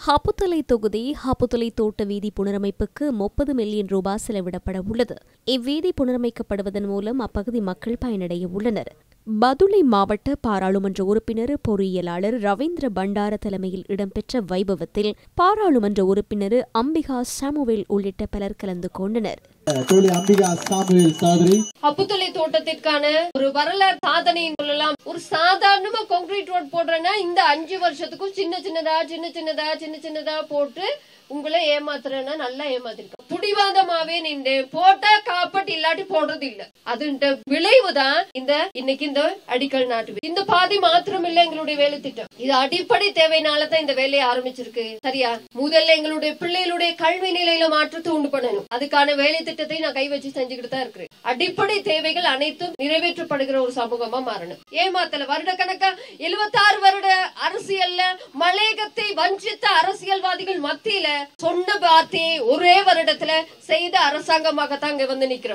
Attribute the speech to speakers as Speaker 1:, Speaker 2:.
Speaker 1: ஹப்புத்தலை தொகுதி ஹப்புத்தலை தோட்ட வீதி புனரமைப்புக்கு 30 மில்லியன் ரூபாய் செலவிடப்பட உள்ளது. இவ்வீதி புனரமைக்கப்படுவதன் மூலம் அப்பகுதி மக்கள் பயனடைய உள்ளனர். பதுளை மாவட்ட பாராளுமன்ற உறுப்பினர் பொறியியலாளர் ரவீந்திர பண்டார தலைமையில் இடம்பெற்ற வைபவத்தில் பாராளுமன்ற உறுப்பினர் அம்பிகா சாமுவேல் உள்ளிட்ட பலர் கலந்து கொண்டனர்.
Speaker 2: ஹப்புத்தலை தோட்டத்திற்கான ஒரு வரலாறு சாதனை சொல்லலாம். ஒரு சாதாரணமா கான்கிரீட் ரோட் போடுறேன்னா இந்த 5 வருஷத்துக்கும் சின்ன சின்னதா போட்டு உங்களை ஏமாத்துறேன்னா நல்லா ஏமாத்திருக்க புடிவாதமாவே நின்று போட்டா காப்பட் இல்லாட்டி போடுறது இல்ல. அது விளைவுதான் இன்னைக்கு இந்த அடிக்கல் நாட்டு இந்த பாதி மாத்திரம் இல்ல எங்களுடைய வேலை திட்டம். இது அடிப்படை தேவையினாலதான் இந்த வேலையை ஆரம்பிச்சிருக்கு. சரியா? முதல்ல எங்களுடைய பிள்ளைகளுடைய கல்வி நிலையில மாற்றத்தை உண்டு பண்ணணும். அதுக்கான வேலை திட்டத்தை நான் கை வச்சு செஞ்சுக்கிட்டு தான் இருக்கிறேன். அடிப்படை தேவைகள் அனைத்தும் நிறைவேற்றப்படுகிற ஒரு சமூகமா மாறணும். ஏமாத்தல வருட கணக்கா 76 வருட அரசியல்ல மலையகத்தை வஞ்சித்த அரசியல்வாதிகள் மத்தியில சொன்ன வார்த்தையை ஒரே வருடத்துல செய்த அரசாங்கமாகத்தான் இங்க வந்து நிக்கிறோம்.